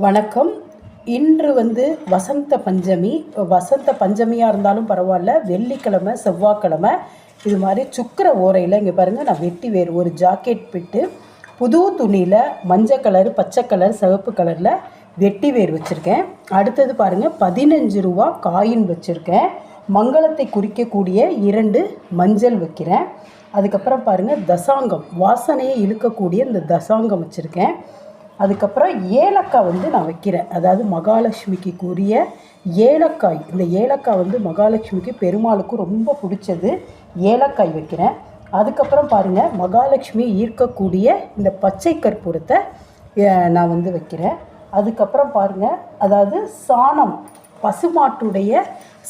வணக்கம். இன்று வசந்த பஞ்சமி. வசந்த பஞ்சமியாக இருந்தாலும் பரவாயில்ல, வெள்ளிக்கிழமை செவ்வாய்க்கிழமை இது மாதிரி சுக்கிர ஓரையில் இங்கே பாருங்கள், நான் வெட்டி வேறு ஒரு ஜாக்கெட் பிட்டு புது துணியில் மஞ்சள் கலர், பச்சை கலர், சிவப்பு கலரில் வெட்டி வேர் வச்சுருக்கேன். அடுத்தது பாருங்கள், 15 ரூபா காயின் வச்சுருக்கேன். மங்களத்தை குறிக்கக்கூடிய 2 மஞ்சள் வைக்கிறேன். அதுக்கப்புறம் பாருங்கள், தசாங்கம், வாசனையை இழுக்கக்கூடிய இந்த தசாங்கம் வச்சுருக்கேன். அதுக்கப்புறம் ஏலக்காய் நான் வைக்கிறேன். அதாவது மகாலட்சுமிக்கு கூறிய ஏலக்காய். இந்த ஏலக்காய் மகாலட்சுமிக்கு, பெருமாளுக்கும் ரொம்ப பிடிச்சது. ஏலக்காய் வைக்கிறேன். அதுக்கப்புறம் பாருங்கள், மகாலட்சுமி ஈர்க்கக்கூடிய இந்த பச்சை கற்பூரத்தை நான் வைக்கிறேன். அதுக்கப்புறம் பாருங்கள், அதாவது சாணம், பசுமாட்டுடைய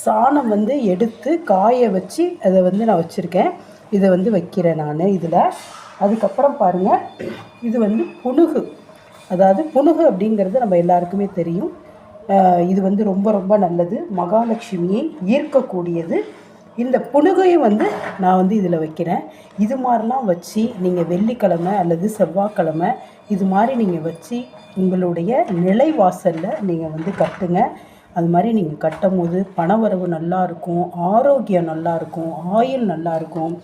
சாணம் எடுத்து காய வச்சு அதை நான் வச்சுருக்கேன். இதை வைக்கிறேன் நான் இதில். அதுக்கப்புறம் பாருங்கள், இது புனுகு. அதாவது புனுகு அப்படிங்கிறது நம்ம எல்லாருக்குமே தெரியும். இது ரொம்ப ரொம்ப நல்லது, மகாலட்சுமியை ஈர்க்கக்கூடியது. இந்த புனுகையும் நான் இதில் வைக்கிறேன். இது மாதிரிலாம் வச்சு நீங்கள் வெள்ளிக்கிழமை அல்லது செவ்வாய்க்கிழமை இது மாதிரி நீங்கள் வச்சு உங்களுடைய நிலைவாசலில் நீங்கள் கட்டுங்க. அது மாதிரி நீங்கள் கட்டும் போது பணவரவு நல்லாயிருக்கும், ஆரோக்கியம் நல்லாயிருக்கும், ஆயுள் நல்லாயிருக்கும்,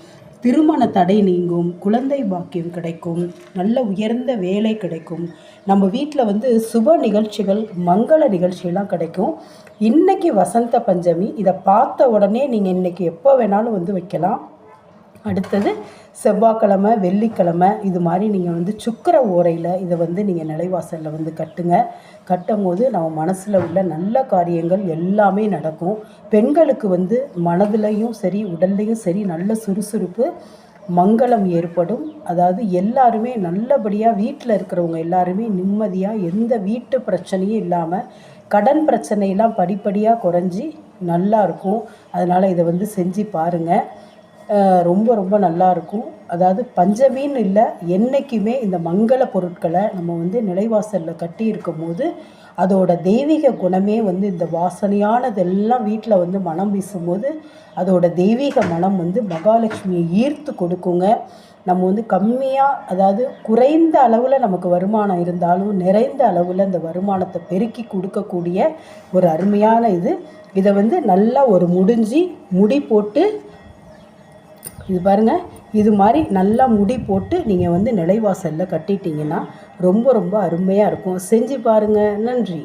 திருமண தடை நீங்கும், குழந்தை பாக்கியம் கிடைக்கும், நல்ல உயர்ந்த வேலை கிடைக்கும். நம்ம வீட்டில் சுப நிகழ்ச்சிகள், மங்கள நிகழ்ச்சியெல்லாம் கிடைக்கும். இன்றைக்கி வசந்த பஞ்சமி. இதை பார்த்த உடனே நீங்கள் இன்றைக்கி எப்போ வேணாலும் வைக்கலாம். அடுத்தது செவ்வாய்க்கிழமை, வெள்ளிக்கிழமை இது மாதிரி நீங்கள் சுக்கிர ஓரையில் இதை நீங்கள் நிலைவாசலில் கட்டுங்க. கட்டும் போது நம்ம மனசில் உள்ள நல்ல காரியங்கள் எல்லாமே நடக்கும். பெண்களுக்கு மனதிலையும் சரி, உடல்லையும் சரி நல்ல சுறுசுறுப்பு, மங்களம் ஏற்படும். அதாவது எல்லாருமே நல்லபடியாக, வீட்டில் இருக்கிறவங்க எல்லாருமே நிம்மதியாக, எந்த வீட்டு பிரச்சனையும் இல்லாமல், கடன் பிரச்சனையெல்லாம் படிப்படியாக குறைஞ்சி நல்லாயிருக்கும். அதனால் இதை செஞ்சு பாருங்கள். ரொம்ப ரொம்ப நல்லாயிருக்கும். அதாவது பஞ்சமின்னு இல்லை, என்றைக்குமே இந்த மங்கள பொருட்களை நம்ம நிலைவாசலில் கட்டி இருக்கும் போது அதோட தெய்வீக குணமே இந்த வாசனையானதெல்லாம் வீட்டில் மனம் வீசும்போது அதோட தெய்வீக மனம் மகாலட்சுமியை ஈர்த்து கொடுக்குங்க. நம்ம கம்மியாக, அதாவது குறைந்த அளவில் நமக்கு வருமானம் இருந்தாலும் நிறைந்த அளவில் இந்த வருமானத்தை பெருக்கி கொடுக்கக்கூடிய ஒரு அருமையான இதை நல்லா ஒரு முடி போட்டு, இது பாருங்கள், இது மாதிரி நல்லா முடி போட்டு நீங்கள் நிலைவாசலில் கட்டிட்டிங்கன்னா ரொம்ப ரொம்ப அருமையாக இருக்கும். செஞ்சு பாருங்கள். நன்றி.